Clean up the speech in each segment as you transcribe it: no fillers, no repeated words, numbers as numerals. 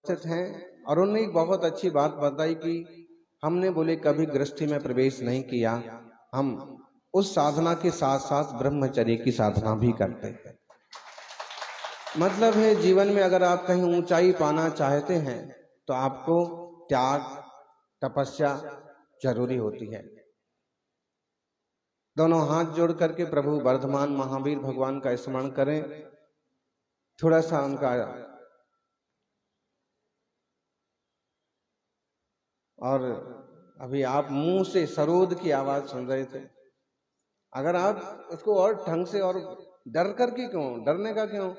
उपस्थित हैं और उन्होंने एक बहुत अच्छी बात बताई कि हमने बोले कभी गृहस्थी में प्रवेश नहीं किया, हम उस साधना के साथ साथ ब्रह्मचर्य की साधना भी करते हैं। मतलब है जीवन में अगर आप कहीं ऊंचाई पाना चाहते हैं तो आपको त्याग तपस्या जरूरी होती है। दोनों हाथ जोड़ करके प्रभु वर्धमान महावीर भगवान का स्मरण करें, थोड़ा सा उनका, और अभी आप मुंह से सरोद की आवाज सुन रहे थे। अगर आप उसको और ढंग से और डर करके क्यों, डरने का क्यों,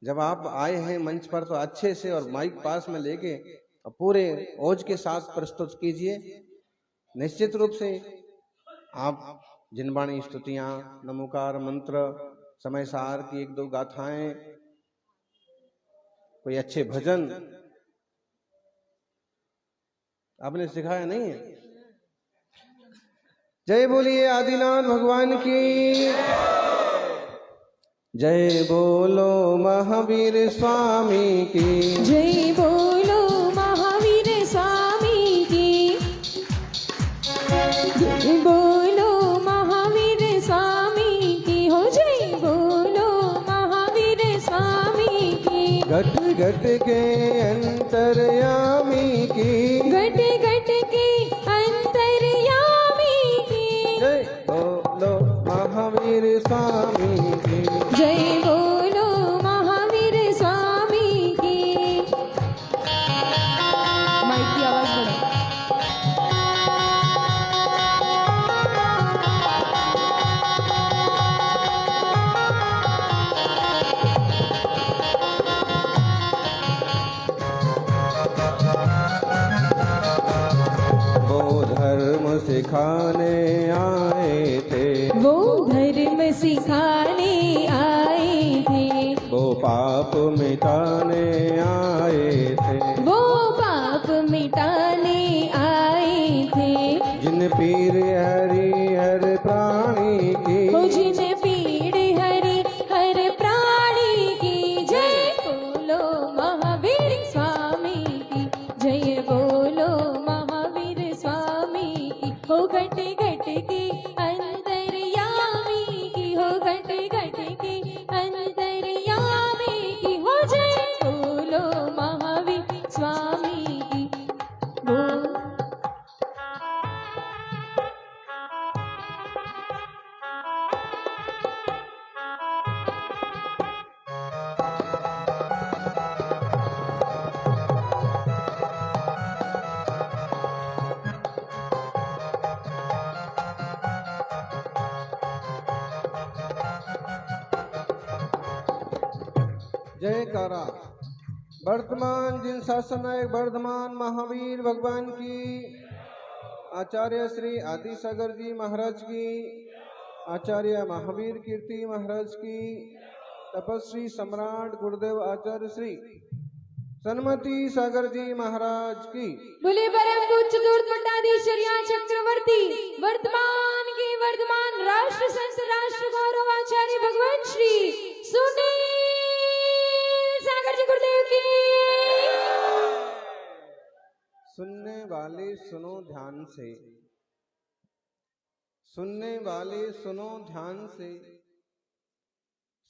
जब आप आए हैं मंच पर तो अच्छे से और माइक पास में लेके पूरे ओज के साथ प्रस्तुत कीजिए। निश्चित रूप से आप जिनवाणी स्तुतियां, नमोकार मंत्र, समय सार की एक दो गाथाएं, कोई अच्छे भजन आपने सिखाया नहीं है। जय बोलिए आदिनाथ भगवान की, जय बोलो महावीर स्वामी की, जय बोलो महावीर स्वामी की, जय बोलो महावीर स्वामी की, हो जय बोलो महावीर स्वामी की। घट घट के अंतर्यामी की, घट घट के अंतर्यामी की, जय बोलो महावीर स्वामी की, जय बोलो महावीर स्वामी की। माइक की आवाज बढ़ाओ। वो धर्म सिखाने आए थे, वो धर्म सिखाने आए थे, वो पाप मिटाने आए थे, वो पाप मिटाने आए थे, जिन पीर हरि हर प्राणी की, हो जिन पीड़ हरि हर प्राणी की। जय बोलो महावीर स्वामी की, जय बोलो महावीर स्वामी की, हो घट घट के अंतर्यामी की, हो घट घट के अंतर्यामी की, हो जय बोलो महावीर स्वामी की। बोल जयकारा। वर्तमान जिन शासन नायक वर्धमान महावीर भगवान की, आचार्य श्री आदि सागर जी महाराज की, आचार्य महावीर कीर्ति महाराज की, तपस्वी सम्राट गुरुदेव आचार्य श्री सन्मति सागर जी महाराज की। बोले परम पूज्य चतुर्थ पट्टाधीश्वरिया चक्रवर्ती वर्तमान के वर्तमान राष्ट्र संत राष्ट्र गौरव आचार्य भगवान श्री सुनील सागर जी गुरुदेव की। सुनने वाले सुनो ध्यान से, सुनने वाले सुनो ध्यान से,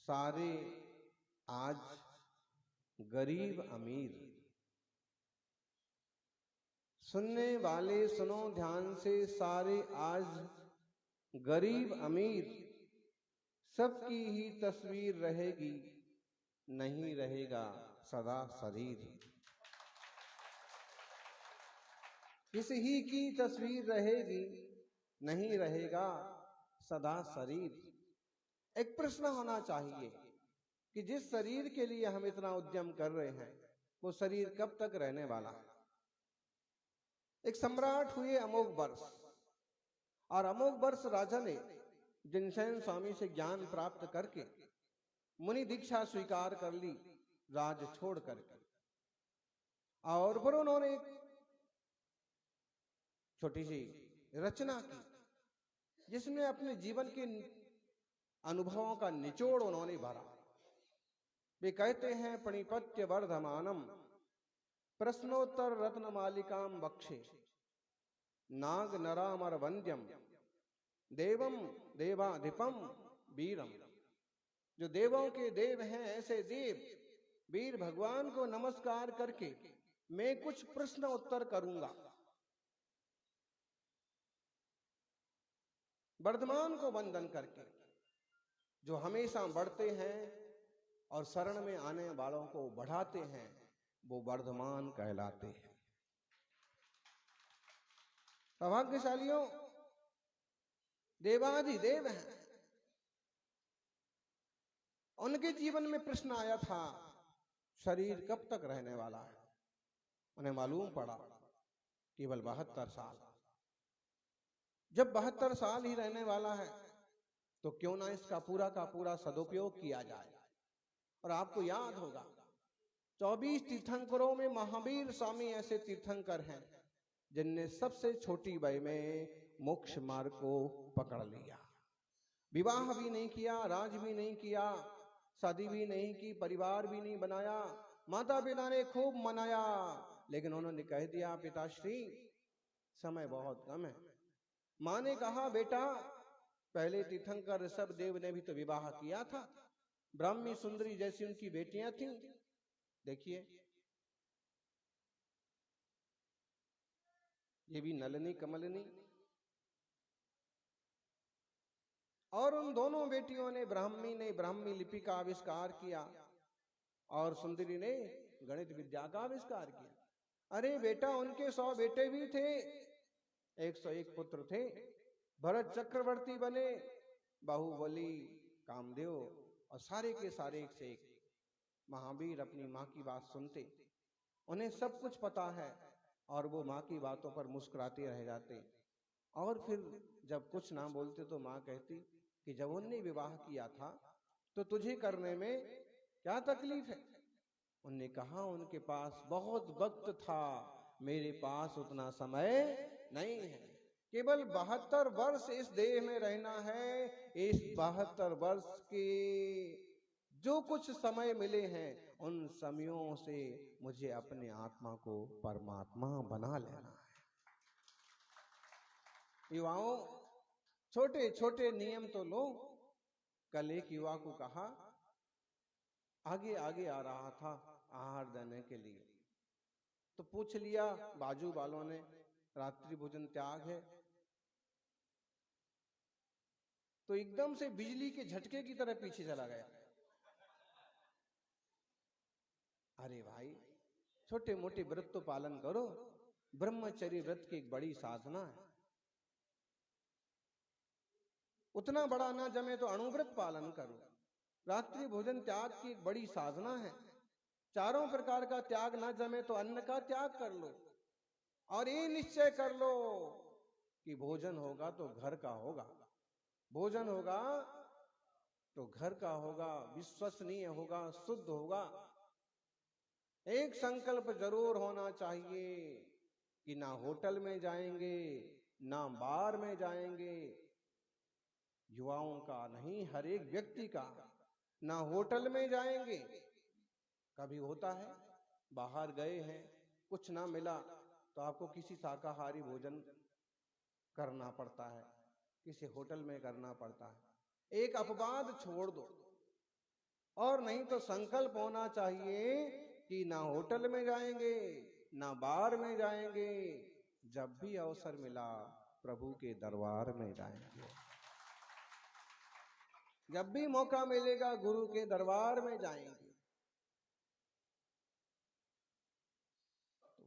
सारे आज गरीब अमीर, सुनने वाले सुनो ध्यान से, सारे आज गरीब अमीर, सबकी ही तस्वीर रहेगी, नहीं रहेगा सदा शरीर। किसी ही की तस्वीर रहेगी, नहीं रहेगा सदा शरीर। एक प्रश्न होना चाहिए कि जिस शरीर के लिए हम इतना उद्यम कर रहे हैं वो शरीर कब तक रहने वाला है। एक सम्राट हुए अमोघ वर्ष, और अमोघ वर्ष राजा ने जिनसेन स्वामी से ज्ञान प्राप्त करके मुनि दीक्षा स्वीकार कर ली, राज छोड़ करके। और फिर उन्होंने एक छोटी सी रचना की जिसमें अपने जीवन के अनुभवों का निचोड़ उन्होंने भरा। वे कहते हैं, प्रणिपत्य वर्धमानम प्रश्नोत्तर रत्न मालिकाम बक्षे नाग नरामर वंद्यम देवम देवाधिपम वीरम। जो देवों के देव हैं ऐसे देव वीर भगवान को नमस्कार करके मैं कुछ प्रश्न उत्तर करूंगा। वर्धमान को वंदन करके, जो हमेशा बढ़ते हैं और शरण में आने वालों को बढ़ाते हैं, वो वर्धमान कहलाते हैं। सौभाग्यशालियों, देवाधिदेव हैं। उनके जीवन में प्रश्न आया था, शरीर कब तक रहने वाला है। उन्हें मालूम पड़ा केवल 72 साल। जब 72 साल ही रहने वाला है तो क्यों ना इसका पूरा का पूरा सदुपयोग किया जाए। और आपको याद होगा 24 तीर्थंकरों में महावीर स्वामी ऐसे तीर्थंकर हैं जिनने सबसे छोटी वय में मोक्ष मार्ग को पकड़ लिया। विवाह भी नहीं किया, राज भी नहीं किया, शादी भी नहीं की, परिवार भी नहीं बनाया, माता पिता ने खूब मनाया, लेकिन उन्होंने कह दिया पिताश्री समय बहुत कम है। माँ ने कहा बेटा पहले तीर्थंकर ऋषभ देव ने भी तो विवाह किया था, ब्राह्मी सुंदरी जैसी उनकी बेटियां थीं। देखिए ये भी नलनी कमलनी। और उन दोनों बेटियों ने ब्राह्मी लिपि का आविष्कार किया और सुंदरी ने गणित विद्या का आविष्कार किया। अरे बेटा उनके 100 बेटे भी थे, 101 पुत्र थे। भरत चक्रवर्ती बने, बाहुबली, कामदेव और सारे के सारे एक से एक महावीर अपनी माँ की बात सुनते। उन्हें सब कुछ पता है और वो माँ की बातों पर मुस्कुराते रह जाते। और फिर जब कुछ ना बोलते तो माँ कहती कि जब उनने विवाह किया था तो तुझे करने में क्या तकलीफ है। उनने कहा उनके पास बहुत वक्त था, मेरे पास उतना समय नहीं है। केवल 72 वर्ष इस देह में रहना है। इस 72 वर्ष के जो कुछ समय मिले हैं उन समयों से मुझे अपने आत्मा को परमात्मा बना लेना है। युवाओं छोटे छोटे नियम तो लो। कल एक युवा को कहा, आगे आगे आ रहा था आहार देने के लिए, तो पूछ लिया बाजू वालों ने रात्रि भोजन त्याग है। तो एकदम से बिजली के झटके की तरह पीछे चला गया। अरे भाई छोटे मोटे व्रत तो पालन करो, ब्रह्मचर्य व्रत की एक बड़ी साधना है। उतना बड़ा ना जमे तो अणुव्रत पालन करो। रात्रि भोजन त्याग की एक बड़ी साधना है। चारों प्रकार का त्याग ना जमे तो अन्न का त्याग कर लो और ये निश्चय कर लो कि भोजन होगा तो घर का होगा, भोजन होगा तो घर का होगा, विश्वसनीय होगा, शुद्ध होगा। एक संकल्प जरूर होना चाहिए कि ना होटल में जाएंगे ना बार में जाएंगे। युवाओं का नहीं, हर एक व्यक्ति का, ना होटल में जाएंगे। कभी होता है बाहर गए हैं कुछ ना मिला तो आपको किसी शाकाहारी भोजन करना पड़ता है, किसी होटल में करना पड़ता है। एक अपवाद छोड़ दो। और नहीं तो संकल्प होना चाहिए कि ना होटल में जाएंगे ना बार में जाएंगे, जब भी अवसर मिला प्रभु के दरबार में जाएंगे। जब भी मौका मिलेगा गुरु के दरबार में जाएंगे।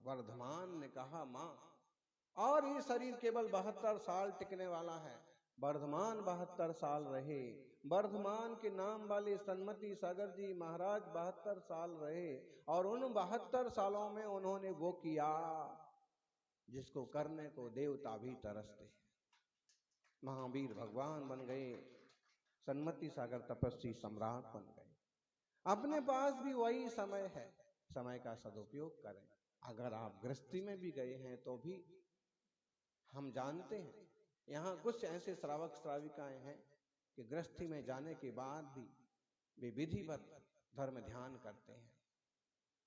वर्धमान ने कहा मां, और ये शरीर केवल 72 साल टिकने वाला है। वर्धमान 72 साल रहे। वर्धमान के नाम वाले सन्मति सागर जी महाराज 72 साल रहे और उन 72 सालों में उन्होंने वो किया जिसको करने को देवता भी तरसते। महावीर भगवान बन गए, सन्मति सागर तपस्वी सम्राट बन गए। अपने पास भी वही समय है, समय का सदुपयोग करें। अगर आप गृहस्थी में भी गए हैं तो भी हम जानते हैं यहाँ कुछ ऐसे श्रावक श्राविकाएं हैं कि गृहस्थी में जाने के बाद भी वे विधिवत धर्म ध्यान करते हैं,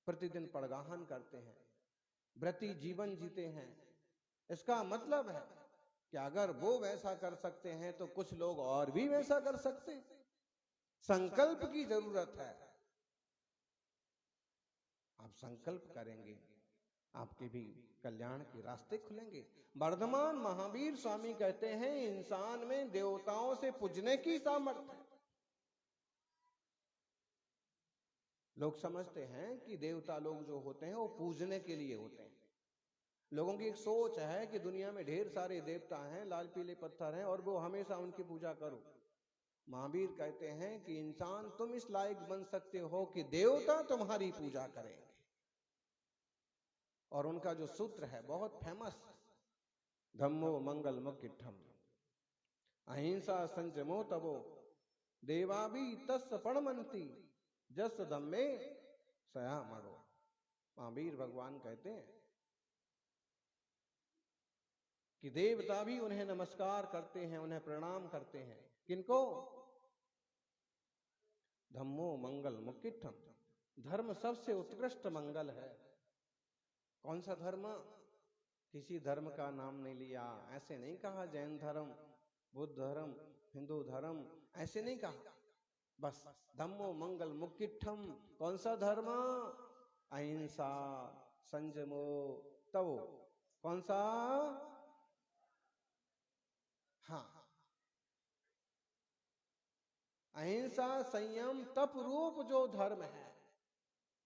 प्रतिदिन पड़गाहन करते हैं, व्रती जीवन जीते हैं। इसका मतलब है कि अगर वो वैसा कर सकते हैं तो कुछ लोग और भी वैसा कर सकते हैं। संकल्प की जरूरत है। आप संकल्प करेंगे, आपके भी कल्याण के रास्ते खुलेंगे। वर्धमान महावीर स्वामी कहते हैं इंसान में देवताओं से पूजने की सामर्थ्य है। लोग समझते हैं कि देवता लोग जो होते हैं वो पूजने के लिए होते हैं। लोगों की एक सोच है कि दुनिया में ढेर सारे देवता हैं, लाल पीले पत्थर हैं और वो हमेशा उनकी पूजा करो। महावीर कहते हैं कि इंसान तुम इस लायक बन सकते हो कि देवता तुम्हारी पूजा करेंगे। और उनका जो सूत्र है बहुत फेमस, धम्मो मंगल मुक्तिठम अहिंसा संयमो तबो देवाभी तस् पणमंती जस धम्मे सया मरो। महावीर भगवान कहते हैं कि देवता भी उन्हें नमस्कार करते हैं, उन्हें प्रणाम करते हैं। किनको? धम्मो मंगल मुक्तिठम, धर्म सबसे उत्कृष्ट मंगल है। कौन सा धर्म? किसी धर्म का नाम नहीं लिया, ऐसे नहीं कहा जैन धर्म, बुद्ध धर्म, हिंदू धर्म, ऐसे नहीं कहा। बस धम्मो मंगल मुक्तिठम। कौन सा धर्म? अहिंसा संयमो तवो। कौन सा? हाँ, अहिंसा संयम तप रूप जो धर्म है।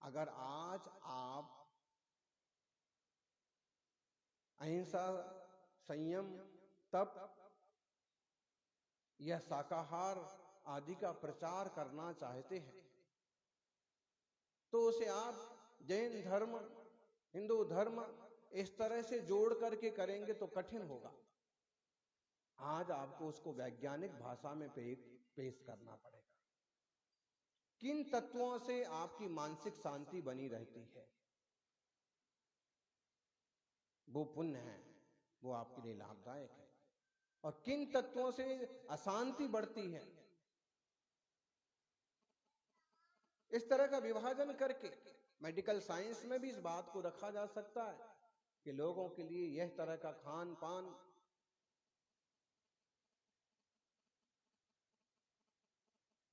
अगर आज आप अहिंसा संयम तप या शाकाहार आदि का प्रचार करना चाहते हैं तो उसे आप जैन धर्म, हिंदू धर्म इस तरह से जोड़ करके करेंगे तो कठिन होगा। आज आपको उसको वैज्ञानिक भाषा में पेश करना पड़ेगा। किन तत्वों से आपकी मानसिक शांति बनी रहती है, वो पुण्य है, वो आपके लिए लाभदायक है। और किन तत्वों से अशांति बढ़ती है, इस तरह का विभाजन करके मेडिकल साइंस में भी इस बात को रखा जा सकता है कि लोगों के लिए यह तरह का खान पान,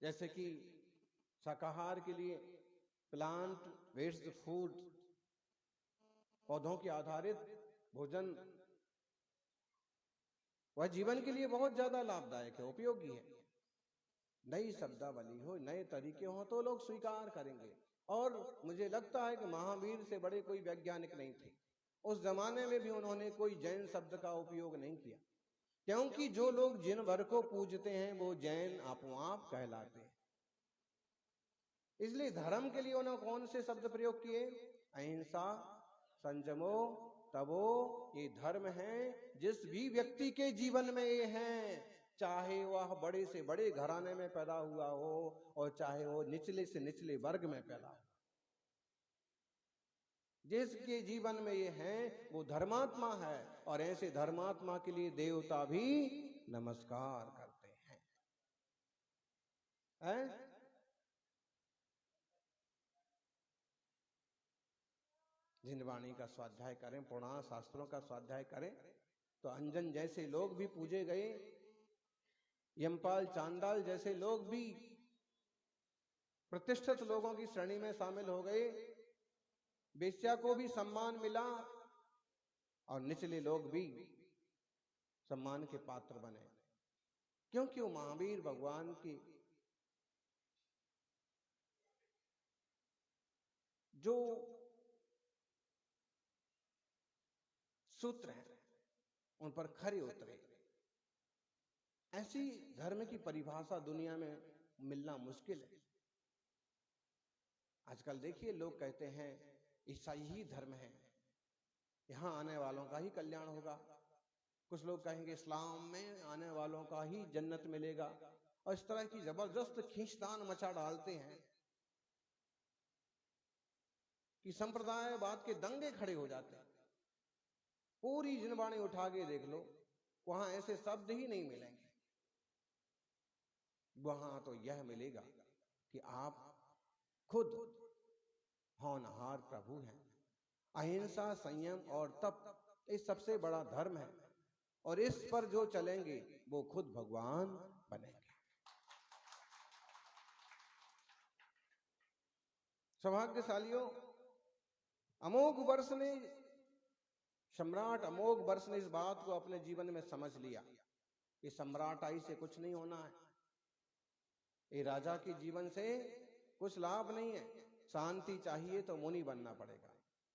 जैसे कि शाकाहार के लिए प्लांट बेस्ड फूड, पौधों के आधारित भोजन, वह जीवन के लिए बहुत ज्यादा लाभदायक है, उपयोगी है। नई शब्दावली हो, नए तरीके हो तो लोग स्वीकार करेंगे। और मुझे लगता है कि महावीर से बड़े कोई वैज्ञानिक नहीं थे। उस जमाने में भी उन्होंने कोई जैन शब्द का उपयोग नहीं किया, क्योंकि जो लोग जिन वर को पूजते हैं वो जैन आपो आप कहलाते हैं। इसलिए धर्म के लिए उन्होंने कौन से शब्द प्रयोग किए? अहिंसा संयमो तबो। ये धर्म है जिस भी व्यक्ति के जीवन में ये हैं, चाहे वह बड़े से बड़े घराने में पैदा हुआ हो और चाहे वो निचले से निचले वर्ग में पैदा हो, जिसके जीवन में ये हैं वो धर्मात्मा है। और ऐसे धर्मात्मा के लिए देवता भी नमस्कार करते हैं, हैं? जिनवाणी का स्वाध्याय करें, पुराण शास्त्रों का स्वाध्याय करें तो अंजन जैसे लोग भी पूजे गए, यमपाल चांडाल जैसे लोग भी प्रतिष्ठित लोगों की श्रेणी में शामिल हो गए, वेश्या को भी सम्मान मिला और निचले लोग भी सम्मान के पात्र बने, क्योंकि वो महावीर भगवान की जो सूत्र हैं उन पर खरे उतरे। ऐसी धर्म की परिभाषा दुनिया में मिलना मुश्किल है। आजकल देखिए लोग कहते हैं ईसाई ही धर्म है, यहां आने वालों का ही कल्याण होगा। कुछ लोग कहेंगे इस्लाम में आने वालों का ही जन्नत मिलेगा। और इस तरह की जबरदस्त खींचतान मचा डालते हैं कि संप्रदायवाद के दंगे खड़े हो जाते हैं। पूरी जिनवाणी उठा के देख लो, वहां ऐसे शब्द ही नहीं मिलेंगे। वहां तो यह मिलेगा कि आप खुद होनहार प्रभु हैं अहिंसा, संयम और तप, ये सबसे बड़ा धर्म है। और इस पर जो चलेंगे वो खुद भगवान बनेंगे। सौभाग्यशालियों, अमोघ वर्ष ने, सम्राट अमोघ वर्ष ने इस बात को अपने जीवन में समझ लिया कि सम्राटाई से कुछ नहीं होना है, ये राजा के जीवन से कुछ लाभ नहीं है। शांति चाहिए तो मुनि बनना पड़ेगा,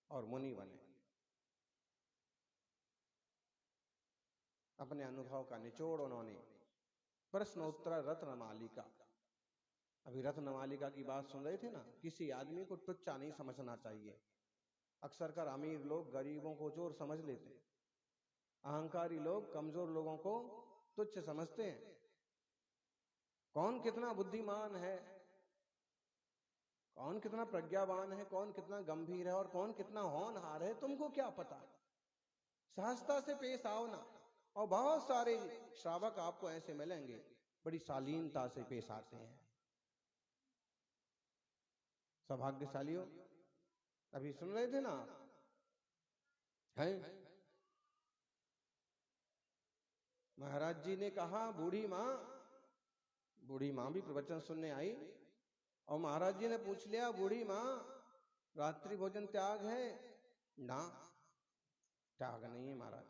और मुनि बने। अपने अनुभव का निचोड़ उन्होंने प्रश्नोत्तर रत्नमालिका, अभी रत्नमालिका की बात सुन रहे थे ना, किसी आदमी को तुच्चा नहीं समझना चाहिए। अक्सर कर अमीर लोग गरीबों को चोर समझ लेते हैं, अहंकारी लोग कमजोर लोगों को तुच्छ समझते हैं। कौन कितना बुद्धिमान है, कौन कितना प्रज्ञावान है, कौन कितना गंभीर है और कौन कितना होनहार है, तुमको क्या पता। सहजता से पेश आओ ना, और बहुत सारे श्रावक आपको ऐसे मिलेंगे बड़ी शालीनता से पेश आते हैं। सौभाग्यशालियों, अभी सुन रहे थे ना हैं, महाराज जी ने कहा बूढ़ी माँ भी प्रवचन सुनने आई, और महाराज जी ने पूछ लिया, बूढ़ी माँ रात्रि भोजन त्याग है? ना, त्याग नहीं है महाराज।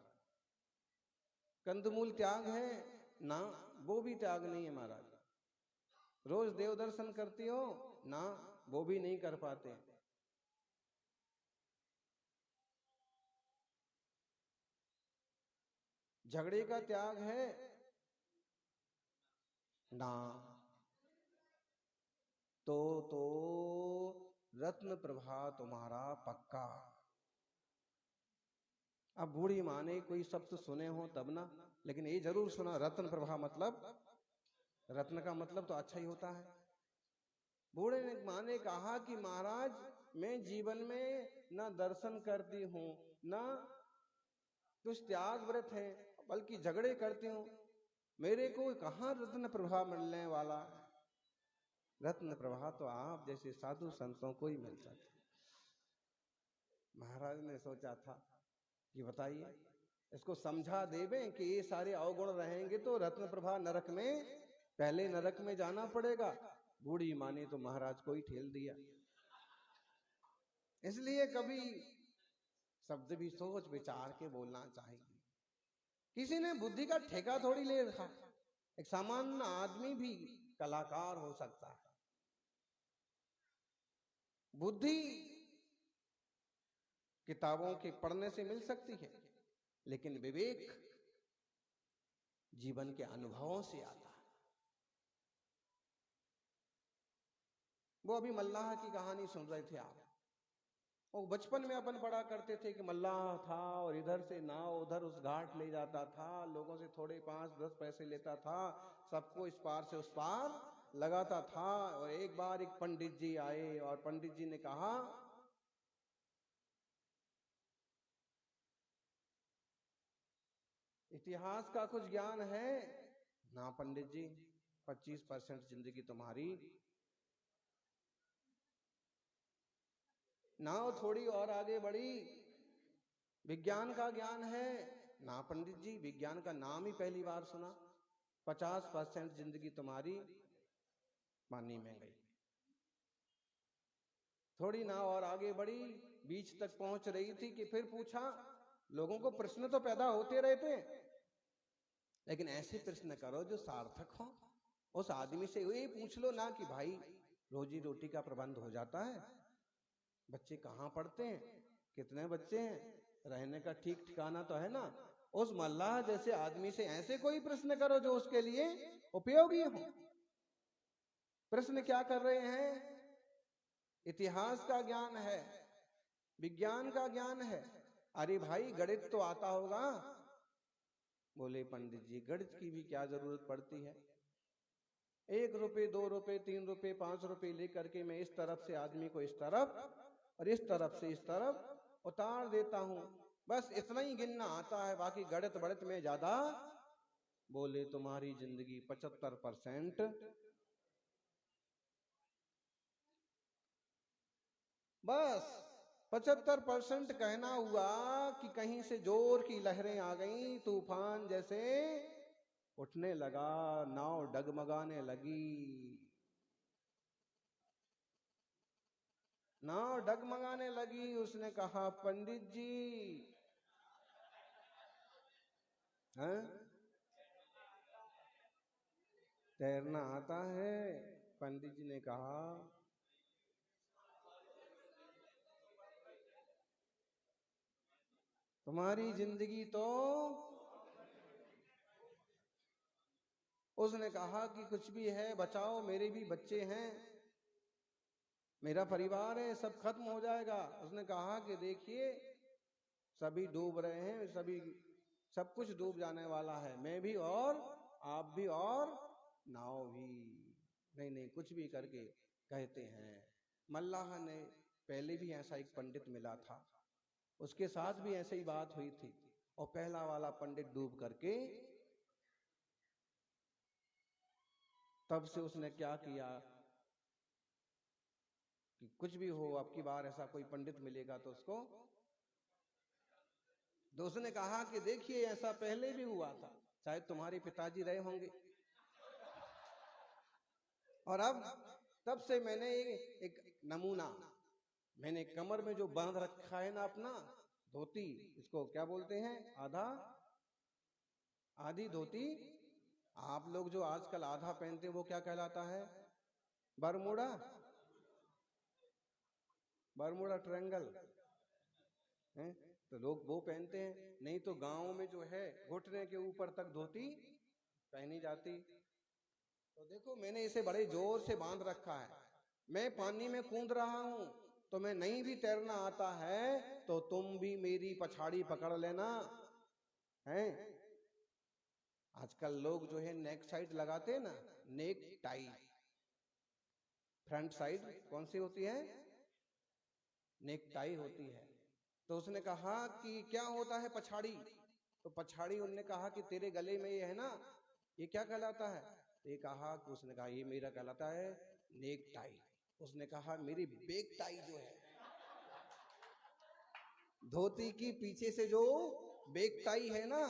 कंदमूल त्याग है? ना, वो भी त्याग नहीं है महाराज। रोज देव दर्शन करती हो? ना, वो भी नहीं कर पाते। झगड़े का त्याग है? ना, तो रत्न प्रभा तुम्हारा पक्का। अब बूढ़ी माँ ने कोई शब्द सुने हो तब ना, लेकिन ये जरूर सुना, रत्न प्रभा मतलब, रत्न का मतलब तो अच्छा ही होता है। बूढ़े ने माँ ने कहा कि महाराज, मैं जीवन में ना दर्शन करती हूँ, ना कुछ त्याग व्रत है, बल्कि झगड़े करती हूँ। मेरे को कहाँ रत्न प्रभा मिलने वाला? रत्न प्रभा तो आप जैसे साधु संतों को ही मिल सकती। महाराज ने सोचा था कि बताइए, इसको समझा देवे कि ये सारे अवगुण रहेंगे तो रत्न प्रभा नरक में, पहले नरक में जाना पड़ेगा। बूढ़ी माँ ने तो महाराज को ही ठेल दिया। इसलिए कभी शब्द भी सोच विचार के बोलना चाहिए। किसी ने बुद्धि का ठेका थोड़ी ले रखा, एक सामान्य आदमी भी कलाकार हो सकता है। बुद्धि किताबों के पढ़ने से मिल सकती है, लेकिन विवेक जीवन के अनुभवों से आता है। वो अभी मल्लाह की कहानी सुन रहे थे आप, और बचपन में अपन पढ़ा करते थे कि मल्लाह था और इधर से नाव उधर उस घाट ले जाता था, लोगों से थोड़े 5-10 पैसे लेता था, सबको इस पार से उस पार लगाता था। और एक बार एक पंडित जी आए और पंडित जी ने कहा, इतिहास का कुछ ज्ञान है? ना पंडित जी, 25% जिंदगी तुम्हारी, नाव थोड़ी और आगे बढ़ी। विज्ञान का ज्ञान है? ना पंडित जी, विज्ञान का नाम ही पहली बार सुना। 50% जिंदगी तुम्हारी पानी में गई। थोड़ी नाव और आगे बढ़ी, बीच तक पहुंच रही थी कि फिर पूछा, लोगों को प्रश्न तो पैदा होते रहते हैं, लेकिन ऐसे प्रश्न करो जो सार्थक हो। उस आदमी से ये पूछ लो ना कि भाई रोजी रोटी का प्रबंध हो जाता है, बच्चे कहाँ पढ़ते हैं, कितने बच्चे हैं, रहने का ठीक ठिकाना तो है ना। उस मल्लाह जैसे आदमी से ऐसे कोई प्रश्न करो जो उसके लिए उपयोगी हो। प्रश्न क्या कर रहे हैं? इतिहास का ज्ञान है, विज्ञान का ज्ञान है। अरे भाई गणित तो आता होगा। बोले पंडित जी, गणित की भी क्या जरूरत पड़ती है? 1 रुपए 2 रुपए 3 रुपए 5 रुपए लेकर के मैं इस तरफ से आदमी को इस तरफ और इस तरफ से इस तरफ उतार देता हूं, बस इतना ही गिनना आता है, बाकी गणित बढ़त में ज्यादा। बोले तुम्हारी जिंदगी 75% बस 75% कहना हुआ कि कहीं से जोर की लहरें आ गईं, तूफान जैसे उठने लगा, नाव डगमगाने लगी। नाव डगमगाने लगी। उसने कहा, पंडित जी हैं, तैरना आता है? पंडित जी ने कहा, तुम्हारी जिंदगी तो। उसने कहा कि कुछ भी है बचाओ, मेरे भी बच्चे हैं, मेरा परिवार है, सब खत्म हो जाएगा। उसने कहा कि देखिए, सभी डूब रहे हैं, सभी सब कुछ डूब जाने वाला है, मैं भी और आप भी और नाव भी। नहीं नहीं, कुछ भी करके कहते हैं। मल्लाह ने पहले भी ऐसा एक पंडित मिला था, उसके साथ भी ऐसे ही बात हुई थी, और पहला वाला पंडित डूब करके, तब से उसने क्या किया कि कुछ भी हो, अब की बार ऐसा कोई पंडित मिलेगा तो उसको। तो उसने कहा कि देखिए, ऐसा पहले भी हुआ था, शायद तुम्हारे पिताजी रहे होंगे, और अब तब से मैंने एक नमूना, मैंने कमर में जो बांध रखा है ना अपना धोती, इसको क्या बोलते हैं, आधा आधी धोती। आप लोग जो आजकल आधा पहनते हैं वो क्या कहलाता है? बरमूडा, बरमूडा ट्रायंगल है, तो लोग वो पहनते हैं। नहीं तो गांव में जो है घुटने के ऊपर तक धोती पहनी जाती। तो देखो, मैंने इसे बड़े जोर से बांध रखा है। मैं पानी में कूद रहा हूं, तो मैं नहीं भी तैरना आता है तो तुम भी मेरी पछाड़ी पकड़ लेना है। आजकल लोग जो है नेक साइड लगाते हैं ना, नेक टाई, फ्रंट साइड कौन सी होती है? नेक टाई होती है। तो उसने कहा कि क्या होता है पछाड़ी? तो पछाड़ी, उनने कहा कि तेरे गले में ये है ना, ये क्या कहलाता है? तो ये कहा कि, उसने कहा ये मेरा कहलाता है नेक टाई। उसने कहा मेरी बेक टाई जो है, धोती की पीछे से जो बेक टाई है ना,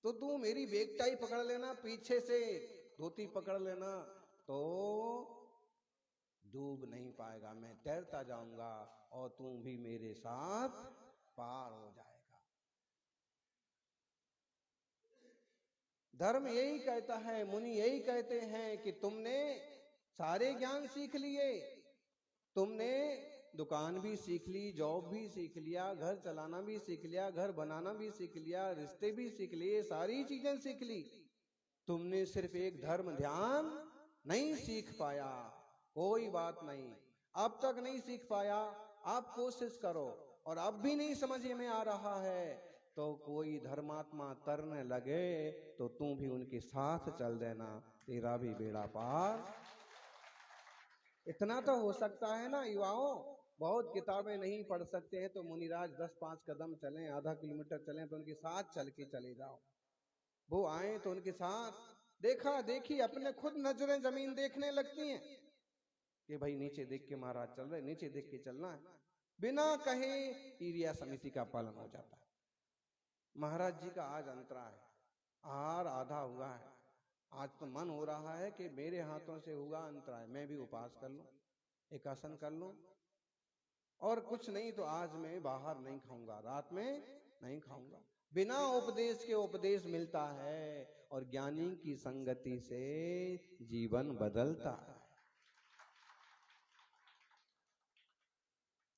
तो तू मेरी बेक टाई पकड़ लेना, पीछे से धोती पकड़ लेना, तो डूब नहीं पाएगा, मैं तैरता जाऊंगा और तू भी मेरे साथ पार हो जाएगा। धर्म यही कहता है, मुनि यही कहते हैं कि तुमने सारे ज्ञान सीख लिए, तुमने दुकान भी सीख ली, जॉब भी सीख लिया, घर चलाना भी सीख लिया, घर बनाना भी सीख लिया, रिश्ते भी सीख लिए, सारी चीजें सीख ली, तुमने सिर्फ एक धर्म ध्यान नहीं सीख पाया। कोई बात नहीं, अब तक नहीं सीख पाया, आप कोशिश करो, और अब भी नहीं समझ में आ रहा है तो कोई धर्मात्मा तरने लगे तो तू भी उनके साथ चल देना, तेरा भी बेड़ा पार। इतना तो हो सकता है ना युवाओं, बहुत किताबें नहीं पढ़ सकते हैं तो मुनिराज 10-5 कदम चलें, आधा किलोमीटर चलें तो उनके साथ चल के चले जाओ। वो आए तो उनके साथ देखा देखी, अपने खुद नजरें जमीन देखने लगती हैं कि भाई नीचे देख के महाराज चल रहे, नीचे देख के चलना है, बिना कहे क्रिया समिति का पालन हो जाता है। महाराज जी का आज अंतरा है, आहार आधा हुआ है, आज तो मन हो रहा है कि मेरे हाथों से हुआ अंतरा है, मैं भी उपवास कर लूं, एक आसन कर लूं, और कुछ नहीं तो आज मैं बाहर नहीं खाऊंगा, रात में नहीं खाऊंगा। बिना उपदेश के उपदेश मिलता है, और ज्ञानी की संगति से जीवन बदलता है।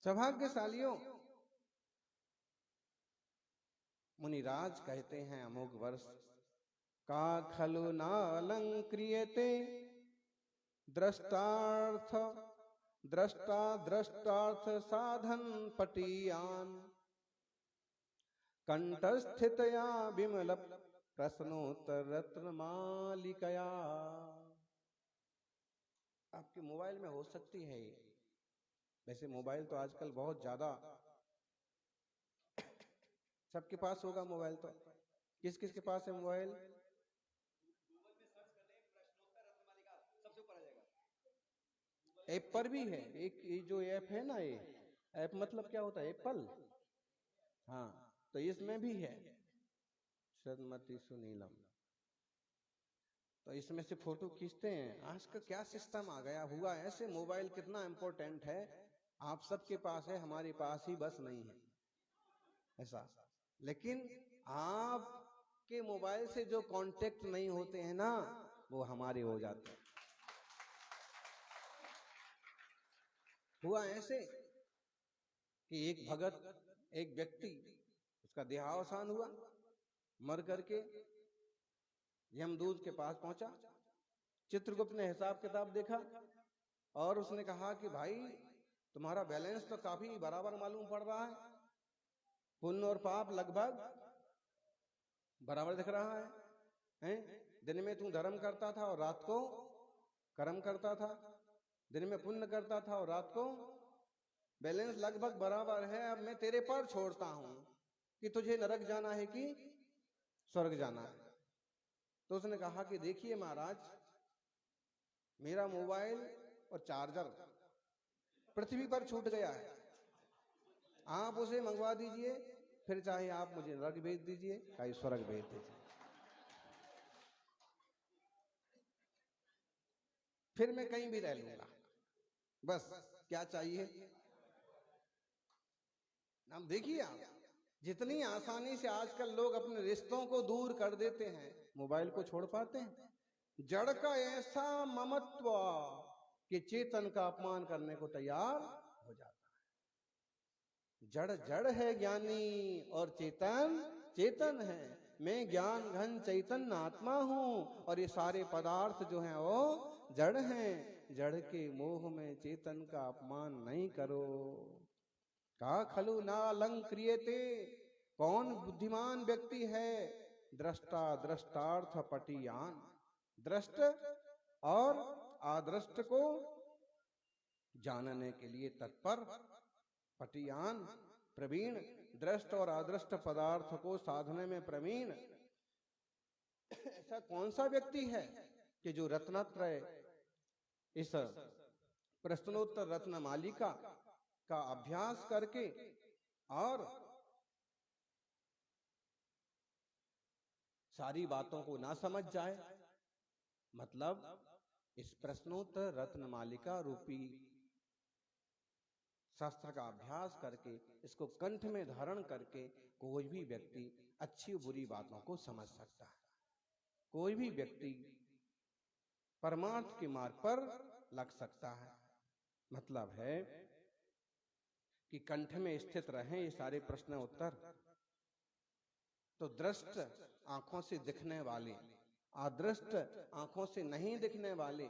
सौभाग्यशालियों, मुनिराज कहते हैं अमोघ वर्ष का खलु नालंक्रियते दृष्टार्थ दृष्टा दृष्टार्थ साधन पटीयान कंठस्थितया विमल प्रश्नोत्तर रत्न मालिकया। आपके मोबाइल में हो सकती है ये, वैसे मोबाइल तो आजकल बहुत ज्यादा सबके पास होगा मोबाइल, तो किस किस के पास है मोबाइल? ऐप पर भी है। एक ये जो ऐप है ना, ये ऐप मतलब क्या होता है? एप्पल। हाँ, तो इसमें भी है सदमती सुनीलम। तो इसमें से फोटो खींचते हैं। आज का क्या सिस्टम आ गया हुआ है ऐसे। मोबाइल कितना इंपॉर्टेंट है, आप सबके पास है, हमारे पास ही बस नहीं है ऐसा। लेकिन आपके मोबाइल से जो कांटेक्ट नहीं होते हैं ना, वो हमारे हो जाते हैं। हुआ ऐसे कि एक भगत, एक व्यक्ति, उसका देहावसान हुआ, मर करके यमदूत के पास पहुंचा। चित्रगुप्त ने हिसाब किताब देखा और उसने कहा कि भाई तुम्हारा बैलेंस तो काफी बराबर मालूम पड़ रहा है, पुण्य और पाप लगभग बराबर दिख रहा है? दिन में तू धर्म करता था और रात को कर्म करता था, दिन में पुण्य करता था और रात को, बैलेंस लगभग बराबर है। अब मैं तेरे पर छोड़ता हूं कि तुझे नरक जाना है कि स्वर्ग जाना है। तो उसने कहा कि देखिए महाराज, मेरा मोबाइल और चार्जर पृथ्वी पर छूट गया है, आप उसे मंगवा दीजिए, फिर चाहे आप मुझे नरक भेज दीजिए, चाहे स्वर्ग भेज दीजिए, फिर मैं कहीं भी रह लूंगा, बस क्या चाहिए। अब देखिए आप, जितनी आसानी से आजकल लोग अपने रिश्तों को दूर कर देते हैं, मोबाइल को छोड़ पाते हैं? जड़ का ऐसा ममत्व कि चेतन का अपमान करने को तैयार हो जाता है। जड़ जड़ है ज्ञानी और चेतन चेतन है। मैं ज्ञान घन चैतन्य आत्मा हूं और ये सारे पदार्थ जो हैं वो जड़ हैं। जड़ के मोह में चेतन का अपमान नहीं करो। का खलु ना अलंक्रियते, कौन बुद्धिमान व्यक्ति है? दृष्टा दृष्टार्थ पटियान, दृष्ट और आदृष्ट को जानने के लिए तत्पर, पटियान प्रवीण, दृष्ट और आदृष्ट पदार्थ को साधने में प्रवीण। ऐसा कौन सा व्यक्ति है कि जो रत्नत्रय, इस प्रश्नोत्तर रत्न मालिका का अभ्यास करके और सारी बातों को ना समझ जाए? मतलब इस प्रश्नोत्तर रत्न मालिका रूपी शास्त्र का अभ्यास करके, इसको कंठ में धारण करके कोई भी व्यक्ति अच्छी बुरी बातों को समझ सकता है। कोई भी व्यक्ति परमार्थ के मार्ग पर लग सकता है। मतलब है कि कंठ में स्थित रहे ये सारे प्रश्न उत्तर। तो दृष्ट आंखों से दिखने वाले, अदृष्ट आंखों से नहीं दिखने वाले,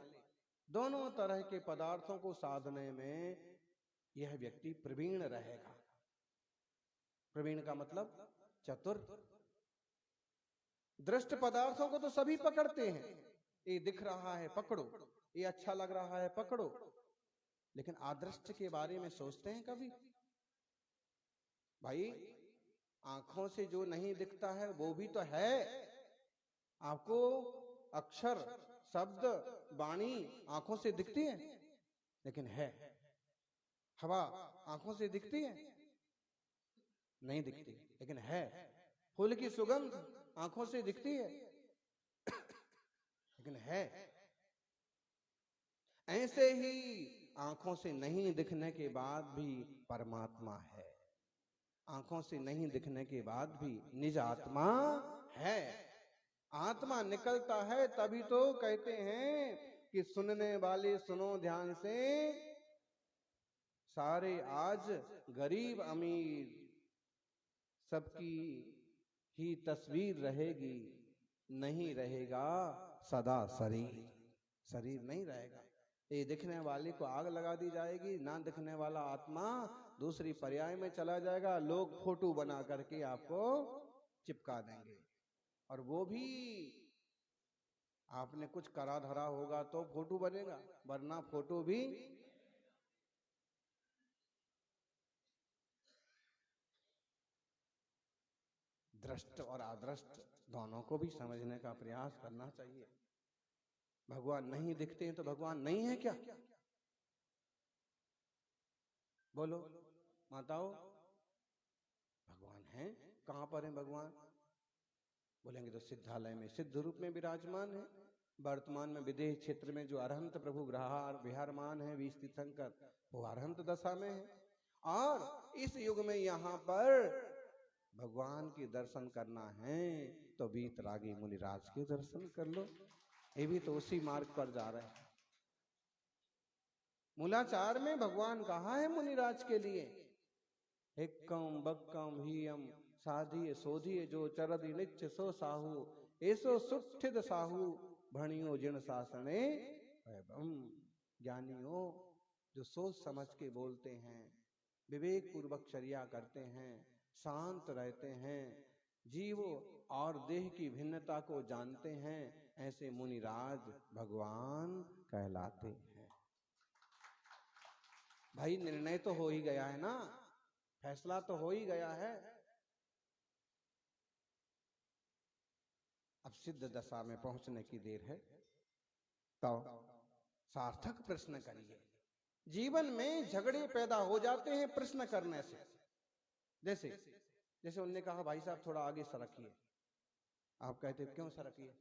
दोनों तरह के पदार्थों को साधने में यह व्यक्ति प्रवीण रहेगा। प्रवीण का मतलब चतुर। दृष्ट पदार्थों को तो सभी पकड़ते हैं, ये दिख रहा है पकड़ो, ये अच्छा लग रहा है पकड़ो, लेकिन अदृष्ट के बारे में सोचते हैं कभी? भाई आंखों से जो नहीं दिखता है वो भी तो है। आपको अक्षर, शब्द, वाणी आंखों से दिखती है लेकिन है। हवा आंखों से दिखती है? नहीं दिखती लेकिन है। फूल की सुगंध आंखों से दिखती है लेकिन है। ऐसे ही आंखों से नहीं दिखने के बाद भी परमात्मा है। आंखों से नहीं दिखने के बाद भी निज आत्मा है। आत्मा निकलता है तभी तो कहते हैं कि सुनने वाले सुनो ध्यान से, सारे आज गरीब अमीर सबकी ही तस्वीर रहेगी, नहीं रहेगा सदा शरीर। शरीर नहीं रहेगा। ये दिखने वाले को आग लगा दी जाएगी, ना दिखने वाला आत्मा दूसरी पर्याय में चला जाएगा। लोग फोटो बना करके आपको चिपका देंगे, और वो भी आपने कुछ करा धरा होगा तो फोटो बनेगा, वरना फोटो भी दृष्ट और अदृष्ट दोनों को भी समझने का प्रयास करना चाहिए। भगवान नहीं दिखते हैं तो भगवान नहीं है क्या? बोलो माताओं, भगवान हैं? कहां पर हैं भगवान? बोलेंगे तो सिद्धालय में सिद्ध रूप में विराजमान है। वर्तमान में विदेह क्षेत्र में जो अरहंत प्रभु ग्रहार विहारमान है वीस तीर्थंकर, वो अरहंत दशा में है। और इस युग में यहाँ पर भगवान के दर्शन करना है तो वीतरागी मुनिराज के दर्शन कर लो। ये भी तो उसी मार्ग पर जा रहे हैं। मूलाचार में भगवान कहा है मुनिराज के लिए, हिक्कम बक्कम हियम साधिय सोधिय जो चरदि निच्छ सो साहू ऐसो सुठित साहू भणियो जिन शासने वैभम। ज्ञानियों जो सोच समझ के बोलते हैं, विवेक पूर्वक चर्या करते हैं, शांत रहते हैं, जीव और देह की भिन्नता को जानते हैं, ऐसे मुनिराज भगवान कहलाते हैं। भाई निर्णय तो हो ही गया है ना, फैसला तो हो ही गया है। अब सिद्ध दशा में पहुंचने की देर है, तो सार्थक प्रश्न करिए। जीवन में झगड़े पैदा हो जाते हैं प्रश्न करने से। जैसे जैसे उन्होंने कहा भाई साहब थोड़ा आगे सरकिए, आप कहते क्यों सरकिए?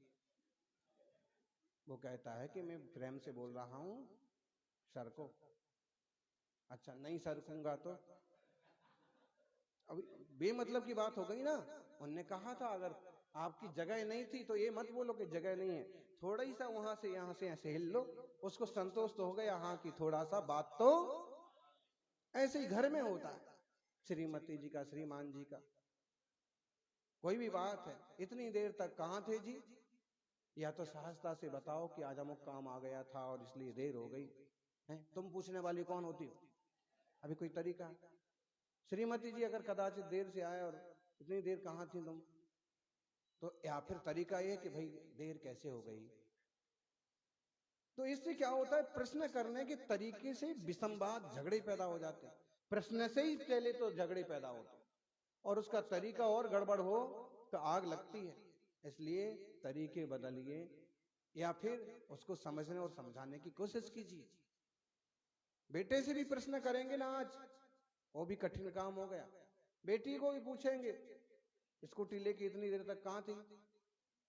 वो कहता है कि मैं प्रेम से बोल रहा हूं सरको। अच्छा नहीं सरकूंगा तो? अब बेमतलब की बात हो गई ना। उन्होंने कहा था अगर आपकी जगह नहीं थी तो ये मत बोलो कि जगह नहीं है, थोड़ा ही सा वहां से यहां से ऐसे हिल लो, उसको संतोष तो हो गया हाँ कि थोड़ा सा बात तो। ऐसे ही घर में होता है, श्रीमती जी का श्रीमान जी का कोई भी बात है, इतनी देर तक कहाँ थे जी? या तो सहजता से बताओ कि आज अमुक काम आ गया था और इसलिए देर हो गई है। तुम पूछने वाली कौन होती हो? अभी कोई तरीका है? श्रीमती जी अगर कदाचित देर से आए और इतनी देर कहाँ थी तुम, तो या फिर तरीका ये कि भाई देर कैसे हो गई। तो इससे क्या होता है, प्रश्न करने के तरीके से विसंवाद झगड़े पैदा हो जाते हैं। प्रश्न से ही पहले तो झगड़े पैदा होते हैं और उसका तरीका और गड़बड़ हो तो आग लगती है। इसलिए तरीके बदलिए या फिर उसको समझने और समझाने की कोशिश कीजिए। बेटे से भी प्रश्न करेंगे ना आज, वो भी कठिन काम हो गया। बेटी को भी पूछेंगे स्कूटी लेके इतनी देर तक कहाँ थी,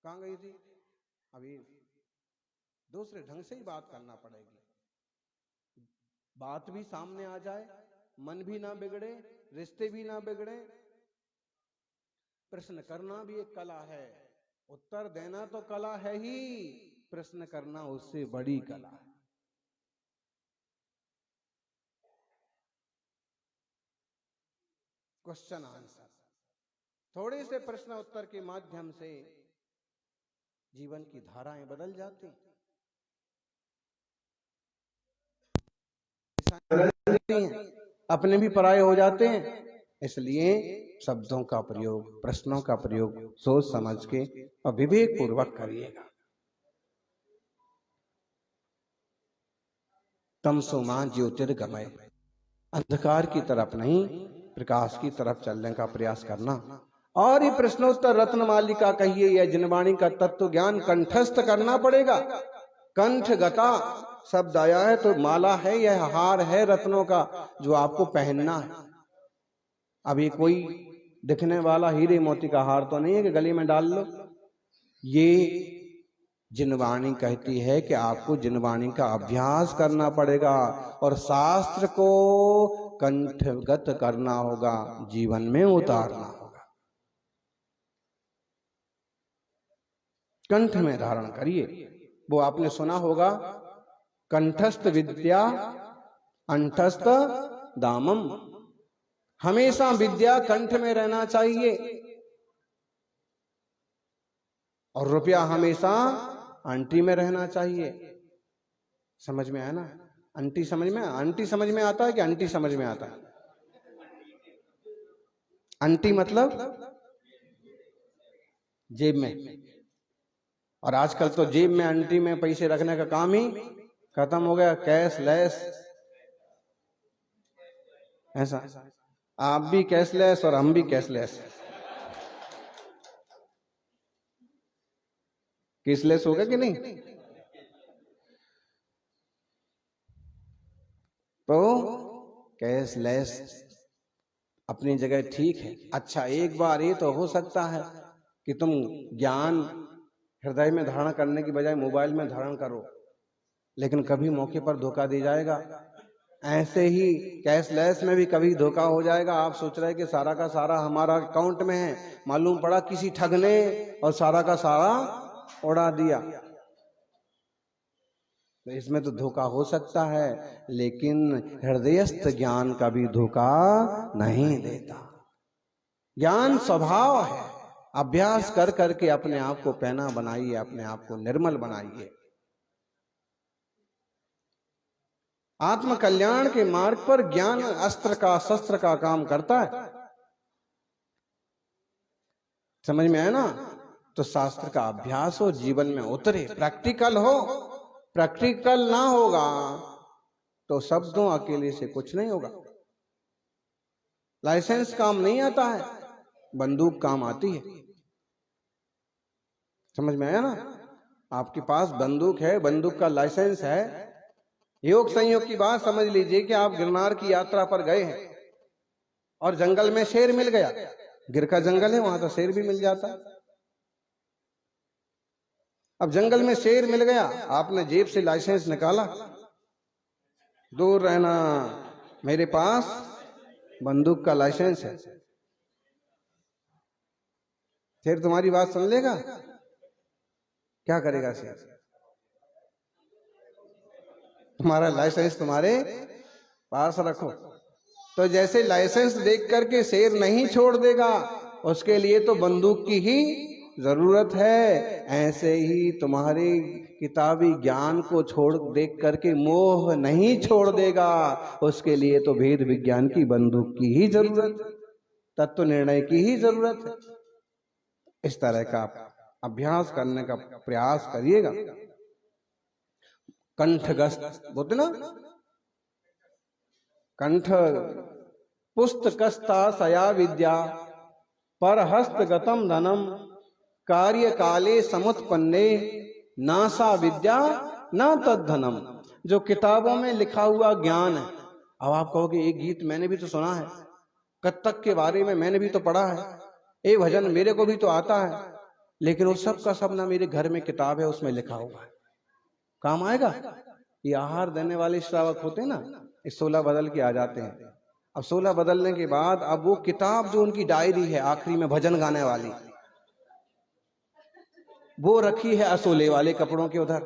कहाँ गई थी? अभी दूसरे ढंग से ही बात करना पड़ेगी, बात भी सामने आ जाए, मन भी ना बिगड़े, रिश्ते भी ना बिगड़े। प्रश्न करना भी एक कला है, उत्तर देना तो कला है ही, प्रश्न करना उससे बड़ी कला है। क्वेश्चन आंसर, थोड़े से प्रश्न उत्तर के माध्यम से जीवन की धाराएं बदल जाती, अपने भी पराये हो जाते हैं। इसलिए शब्दों का प्रयोग, प्रश्नों का प्रयोग सोच समझ के और विवेक पूर्वक करिएगा। तमसो मां ज्योतिर्गमय, अंधकार की तरफ नहीं प्रकाश की तरफ चलने का प्रयास करना। और ये प्रश्नोत्तर रत्नमालिका कहिए या जिनवाणी का तत्व ज्ञान कंठस्थ करना पड़ेगा। कंठगता शब्द आया है तो माला है, यह हार है रत्नों का जो आपको पहनना है। अभी कोई दिखने वाला हीरे मोती का हार तो नहीं है कि गले में डाल लो। ये जिनवाणी कहती है कि आपको जिनवाणी का अभ्यास करना पड़ेगा और शास्त्र को कंठगत करना होगा, जीवन में उतारना होगा। कंठ में धारण करिए। वो आपने सुना होगा, कंठस्थ विद्या अंठस्थ दामम। हमेशा विद्या कंठ में रहना चाहिए और रुपया हमेशा अंटी में रहना चाहिए। समझ में आया ना? अंटी समझ में, अंटी समझ में आता है कि अंटी समझ में आता है? अंटी मतलब जेब में, और आजकल तो जेब में अंटी में पैसे रखने का काम ही खत्म हो गया, कैशलेस। ऐसा आप भी कैशलेस और हम भी कैशलेस। कैशलेस होगा कि नहीं? तो कैशलेस अपनी जगह ठीक है। अच्छा, एक बार ये तो हो सकता है कि तुम ज्ञान हृदय में धारण करने की बजाय मोबाइल में धारण करो, लेकिन कभी मौके पर धोखा दे जाएगा। ऐसे ही कैशलेस में भी कभी धोखा हो जाएगा। आप सोच रहे कि सारा का सारा हमारा अकाउंट में है, मालूम पड़ा किसी ठग ने और सारा का सारा उड़ा दिया। तो इसमें तो धोखा हो सकता है, लेकिन हृदयस्थ ज्ञान कभी धोखा नहीं देता। ज्ञान स्वभाव है। अभ्यास कर करके अपने आप को पैना बनाइए, अपने आप को निर्मल बनाइए। आत्म कल्याण के मार्ग पर ज्ञान अस्त्र का शस्त्र का काम करता है। समझ में आया ना? तो शास्त्र का अभ्यास हो, जीवन में उतरे, प्रैक्टिकल हो। प्रैक्टिकल ना होगा तो शब्दों अकेले से कुछ नहीं होगा। लाइसेंस काम नहीं आता है, बंदूक काम आती है। समझ में आया ना? आपके पास बंदूक है, बंदूक का लाइसेंस है। योग संयोग की बात समझ लीजिए कि आप गिरनार की यात्रा पर गए हैं और जंगल में शेर मिल गया। गिर का जंगल है, वहां तो शेर भी मिल जाता। अब जंगल में शेर मिल गया, आपने जेब से लाइसेंस निकाला, दूर रहना, मेरे पास बंदूक का लाइसेंस है। शेर तुम्हारी बात सुन लेगा? क्या करेगा शेर? तुम्हारा लाइसेंस तुम्हारे पास रखो। तो जैसे लाइसेंस देख करके शेर नहीं छोड़ देगा, उसके लिए तो बंदूक की ही जरूरत है। ऐसे ही तुम्हारे किताबी ज्ञान को छोड़ देख करके मोह नहीं छोड़ देगा, उसके लिए तो भेद विज्ञान की बंदूक की ही जरूरत है, तत्व निर्णय की ही जरूरत है। इस तरह का अभ्यास करने का प्रयास करिएगा। कंठगस्त बोलते ना, कंठ पुस्तकस्ता सया विद्या पर हस्तगतम धनम कार्य काले समुत्पन्ने नासा विद्या न तद्धनम। जो किताबों में लिखा हुआ ज्ञान है। अब आप कहोगे एक गीत मैंने भी तो सुना है, कत्थक के बारे में मैंने भी तो पढ़ा है, ये भजन मेरे को भी तो आता है, लेकिन वो सब का सब ना मेरे घर में किताब है, उसमें लिखा हुआ है, काम आएगा? ये आहार देने वाले श्रावक होते हैं ना, इस 16 बदल के आ जाते हैं। अब 16 बदलने के बाद अब वो किताब जो उनकी डायरी है आखिरी में भजन गाने वाली, वो रखी है असोले वाले कपड़ों के उधर।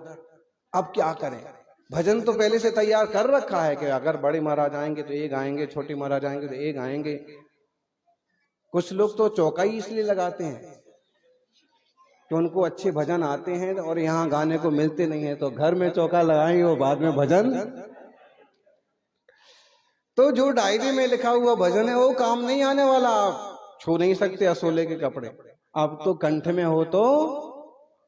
अब क्या करें? भजन तो पहले से तैयार कर रखा है कि अगर बड़े महाराज आएंगे तो ये गाएंगे, छोटे महाराज आएंगे तो ये गाएंगे। कुछ लोग तो चौका ही इसलिए लगाते हैं कि उनको अच्छे भजन आते हैं और यहाँ गाने को मिलते नहीं है, तो घर में चौका लगाएंगे, वो बाद में भजन। तो जो डायरी में लिखा हुआ भजन है वो काम नहीं आने वाला, आप छू नहीं सकते असोले के कपड़े। अब तो कंठ में हो तो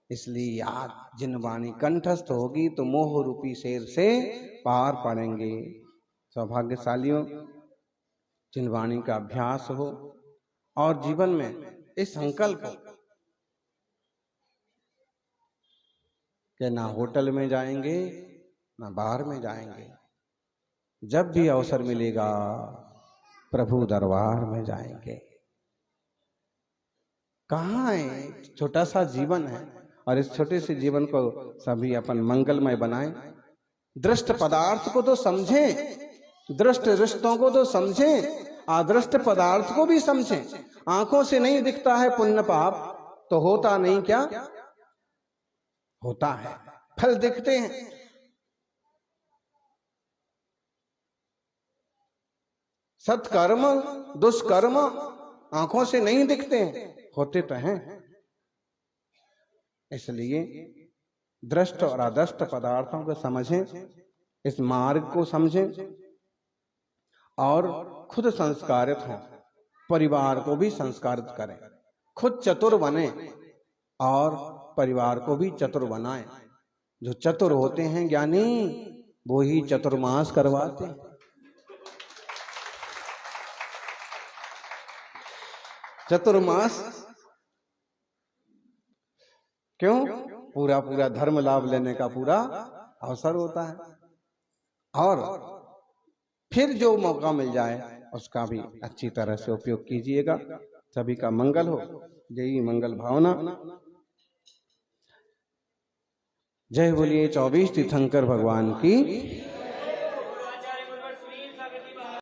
इसलिए याद, जिन वाणी कंठस्थ होगी तो मोह रूपी शेर से पार पड़ेंगे। सौभाग्यशालियों, जिन वाणी का अभ्यास हो और जीवन में इस संकल्प कि ना होटल में जाएंगे ना बाहर में जाएंगे, जब भी अवसर मिलेगा प्रभु दरबार में जाएंगे। कहाँ है? छोटा सा जीवन है और इस छोटे से जीवन को सभी अपन मंगलमय बनाएं। दृष्ट पदार्थ को तो समझें, दृष्ट रिश्तों को तो समझें, अदृष्ट पदार्थ को भी समझें। आंखों से नहीं दिखता है पुण्य पाप, तो होता नहीं क्या? होता है। फल दिखते हैं। सत्कर्म दुष्कर्म आंखों से नहीं दिखते हैं, होते तो हैं। इसलिए दृष्ट और अदृष्ट पदार्थों को समझें, इस मार्ग को समझें और खुद संस्कारित हों, परिवार को भी संस्कारित करें। खुद चतुर बने और परिवार को भी चतुर बनाएं। जो चतुर होते हैं ज्ञानी, वो ही चतुर्मास करवाते हैं। चतुर्मास क्यों? पूरा पूरा धर्म लाभ लेने का पूरा अवसर होता है। और फिर जो मौका मिल जाए उसका भी अच्छी तरह से उपयोग कीजिएगा। सभी का मंगल हो। जय मंगल भावना। जय बोलिए 24 तीर्थंकर भगवान की।